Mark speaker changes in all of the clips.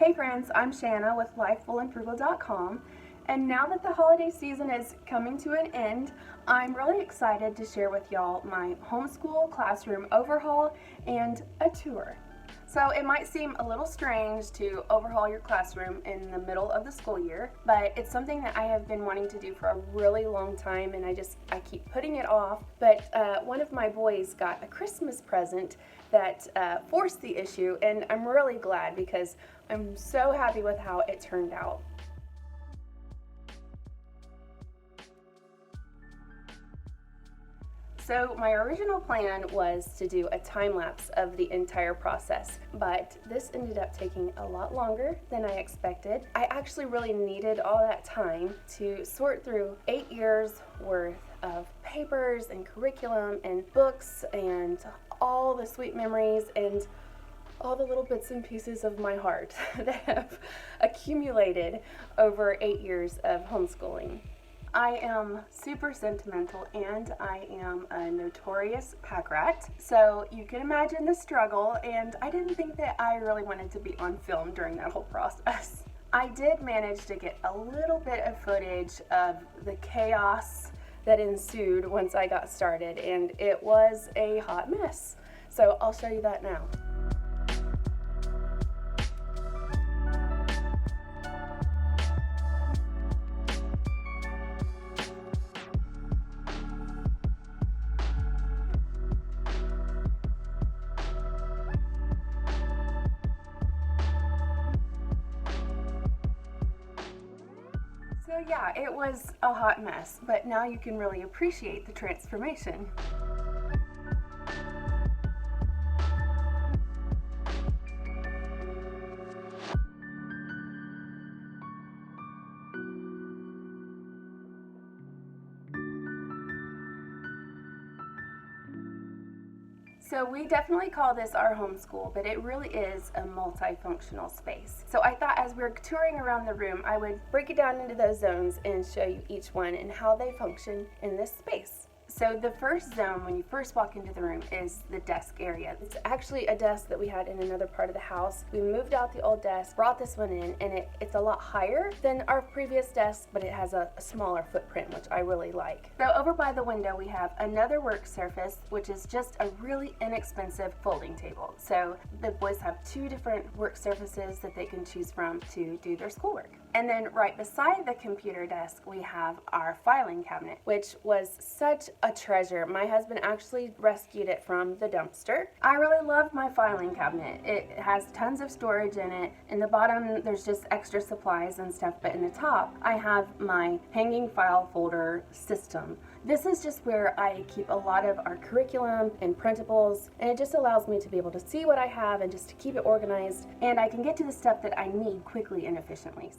Speaker 1: Hey friends, I'm Shanna with LifeFullandFrugal.com, and now that the holiday season is coming to an end, I'm really excited to share with y'all my homeschool classroom overhaul and a tour. So it might seem a little strange to overhaul your classroom in the middle of the school year, but it's something that I have been wanting to do for a really long time, and I keep putting it off. But one of my boys got a Christmas present that forced the issue, and I'm really glad because I'm so happy with how it turned out. So my original plan was to do a time lapse of the entire process, but this ended up taking a lot longer than I expected. I actually really needed all that time to sort through 8 years worth of papers and curriculum and books and all the sweet memories and all the little bits and pieces of my heart that have accumulated over 8 years of homeschooling. I am super sentimental and I am a notorious pack rat, so you can imagine the struggle, and I didn't think that I really wanted to be on film during that whole process. I did manage to get a little bit of footage of the chaos that ensued once I got started, and it was a hot mess. So I'll show you that now. So yeah, it was a hot mess, but now you can really appreciate the transformation. So we definitely call this our homeschool, but it really is a multifunctional space. So I thought as we were touring around the room, I would break it down into those zones and show you each one and how they function in this space. So the first zone, when you first walk into the room, is the desk area. It's actually a desk that we had in another part of the house. We moved out the old desk, brought this one in, and it's a lot higher than our previous desk, but it has a smaller footprint, which I really like. So over by the window, we have another work surface, which is just a really inexpensive folding table. So the boys have 2 different work surfaces that they can choose from to do their schoolwork. And then right beside the computer desk, we have our filing cabinet, which was such a treasure. My husband actually rescued it from the dumpster. I really love my filing cabinet. It has tons of storage in it. In the bottom, there's just extra supplies and stuff, but in the top, I have my hanging file folder system. This is just where I keep a lot of our curriculum and printables, and it just allows me to be able to see what I have and just to keep it organized, and I can get to the stuff that I need quickly and efficiently.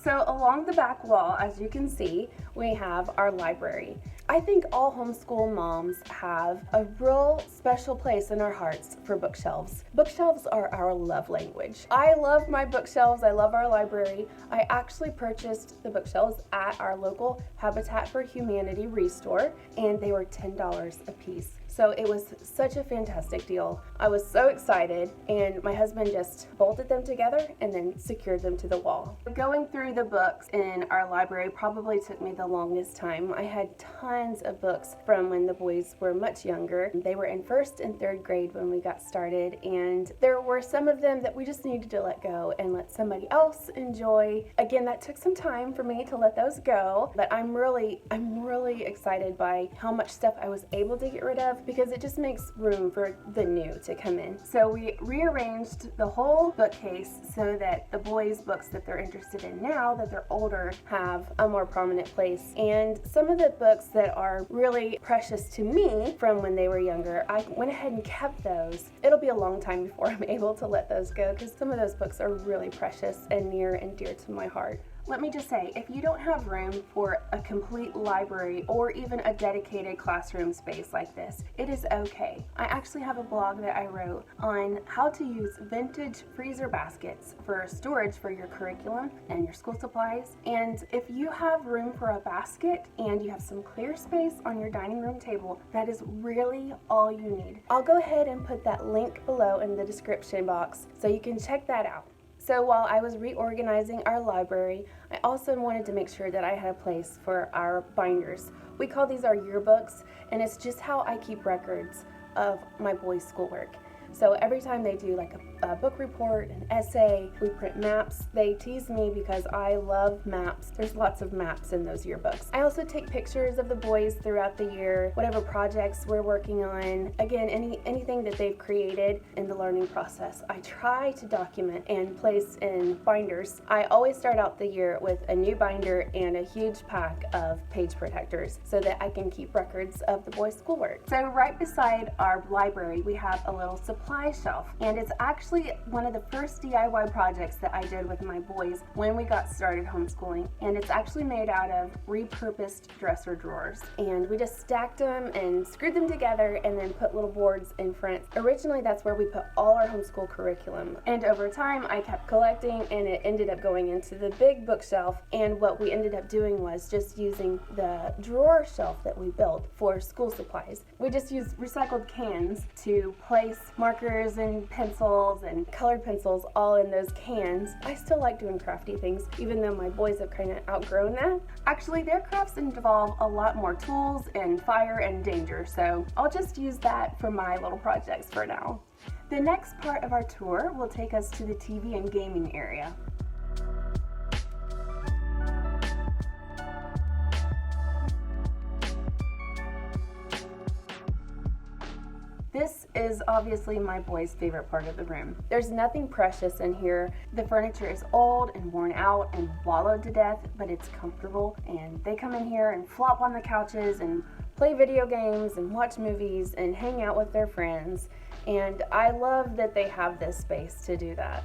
Speaker 1: So along the back wall, as you can see, we have our library. I think all homeschool moms have a real special place in our hearts for bookshelves. Bookshelves are our love language. I love my bookshelves. I love our library. I actually purchased the bookshelves at our local Habitat for Humanity restore, and they were $10 a piece. So it was such a fantastic deal. I was so excited, and my husband just bolted them together and then secured them to the wall. Going through the books in our library probably took me the longest time. I had tons of books from when the boys were much younger. They were in 1st and 3rd grade when we got started, and there were some of them that we just needed to let go and let somebody else enjoy. Again, that took some time for me to let those go, but I'm really excited by how much stuff I was able to get rid of, because it just makes room for the new to come in. So we rearranged the whole bookcase so that the boys' books that they're interested in now that they're older have a more prominent place. And some of the books that are really precious to me from when they were younger, I went ahead and kept those. It'll be a long time before I'm able to let those go, because some of those books are really precious and near and dear to my heart. Let me just say, if you don't have room for a complete library or even a dedicated classroom space like this, it is okay. I actually have a blog that I wrote on how to use vintage freezer baskets for storage for your curriculum and your school supplies. And if you have room for a basket and you have some clear space on your dining room table, that is really all you need. I'll go ahead and put that link below in the description box so you can check that out. So while I was reorganizing our library, I also wanted to make sure that I had a place for our binders. We call these our yearbooks, and it's just how I keep records of my boys' schoolwork. So every time they do like a book report, an essay, we print maps. They tease me because I love maps. There's lots of maps in those yearbooks. I also take pictures of the boys throughout the year, whatever projects we're working on. Again, anything that they've created in the learning process, I try to document and place in binders. I always start out the year with a new binder and a huge pack of page protectors so that I can keep records of the boys' schoolwork. So right beside our library, we have a little supply shelf, and it's actually one of the first DIY projects that I did with my boys when we got started homeschooling, and it's actually made out of repurposed dresser drawers, and we just stacked them and screwed them together and then put little boards in front. Originally that's where we put all our homeschool curriculum, and over time I kept collecting and it ended up going into the big bookshelf, and what we ended up doing was just using the drawer shelf that we built for school supplies. We just used recycled cans to place markers and pencils and colored pencils all in those cans. I still like doing crafty things, even though my boys have kind of outgrown that. Actually, their crafts involve a lot more tools and fire and danger, so I'll just use that for my little projects for now. The next part of our tour will take us to the TV and gaming area. This is obviously my boys' favorite part of the room. There's nothing precious in here. The furniture is old and worn out and wallowed to death, but it's comfortable, and they come in here and flop on the couches and play video games and watch movies and hang out with their friends, and I love that they have this space to do that.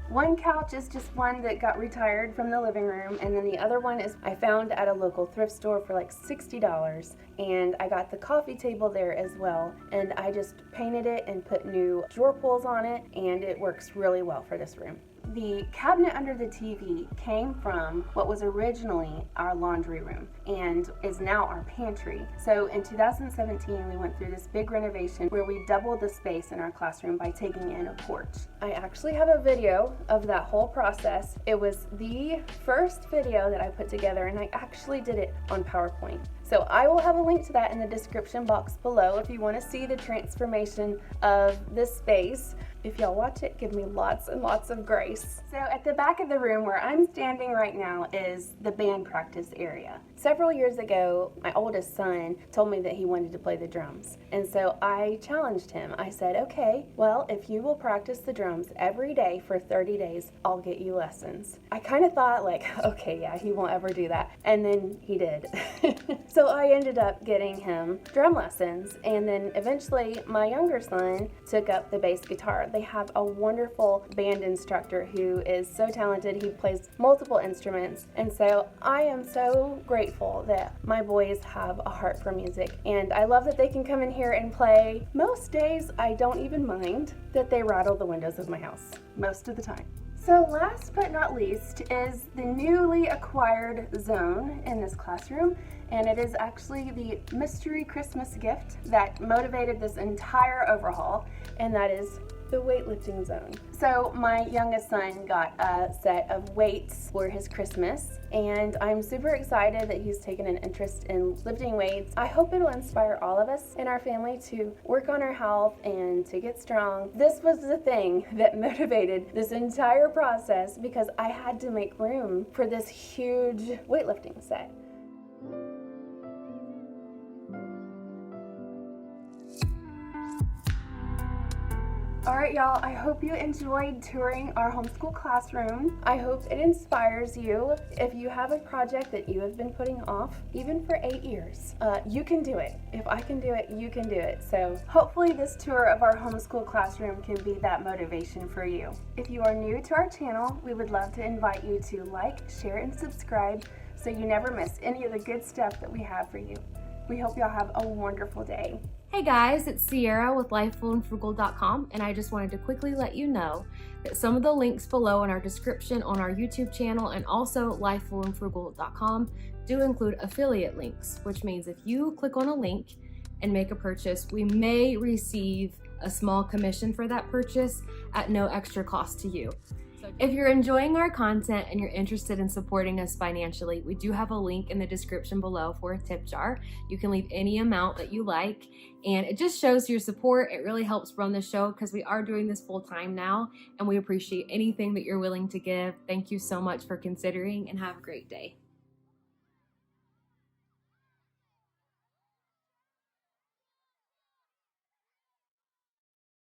Speaker 1: One couch is just one that got retired from the living room, and then the other one is I found at a local thrift store for like $60, and I got the coffee table there as well, and I just painted it and put new drawer pulls on it, and it works really well for this room. The cabinet under the TV came from what was originally our laundry room and is now our pantry. So in 2017, we went through this big renovation where we doubled the space in our classroom by taking in a porch. I actually have a video of that whole process. It was the first video that I put together, and I actually did it on PowerPoint. So I will have a link to that in the description box below if you want to see the transformation of this space. If y'all watch it, give me lots and lots of grace. So at the back of the room where I'm standing right now is the band practice area. Several years ago, my oldest son told me that he wanted to play the drums. And so I challenged him. I said, okay, well, if you will practice the drums every day for 30 days, I'll get you lessons. I kind of thought like, okay, yeah, he won't ever do that. And then he did. So I ended up getting him drum lessons. And then eventually my younger son took up the bass guitar. They have a wonderful band instructor who is so talented. He plays multiple instruments, and so I am so grateful that my boys have a heart for music, and I love that they can come in here and play. Most days I don't even mind that they rattle the windows of my house, most of the time. So last but not least is the newly acquired zone in this classroom, and it is actually the mystery Christmas gift that motivated this entire overhaul, and that is the weightlifting zone. So my youngest son got a set of weights for his Christmas, and I'm super excited that he's taken an interest in lifting weights. I hope it'll inspire all of us in our family to work on our health and to get strong. This was the thing that motivated this entire process because I had to make room for this huge weightlifting set. All right, y'all, I hope you enjoyed touring our homeschool classroom. I hope it inspires you. If you have a project that you have been putting off, even for 8 years, you can do it. If I can do it, you can do it. So hopefully this tour of our homeschool classroom can be that motivation for you. If you are new to our channel, we would love to invite you to like, share, and subscribe so you never miss any of the good stuff that we have for you. We hope y'all have a wonderful day.
Speaker 2: Hey guys, it's Sierra with LifeFullAndFrugal.com, and I just wanted to quickly let you know that some of the links below in our description on our YouTube channel and also LifeFullAndFrugal.com do include affiliate links, which means if you click on a link and make a purchase, we may receive a small commission for that purchase at no extra cost to you. If you're enjoying our content and you're interested in supporting us financially, we do have a link in the description below for a tip jar. You can leave any amount that you like, and it just shows your support. It really helps run the show because we are doing this full time now, and we appreciate anything that you're willing to give. Thank you so much for considering, and have a great day.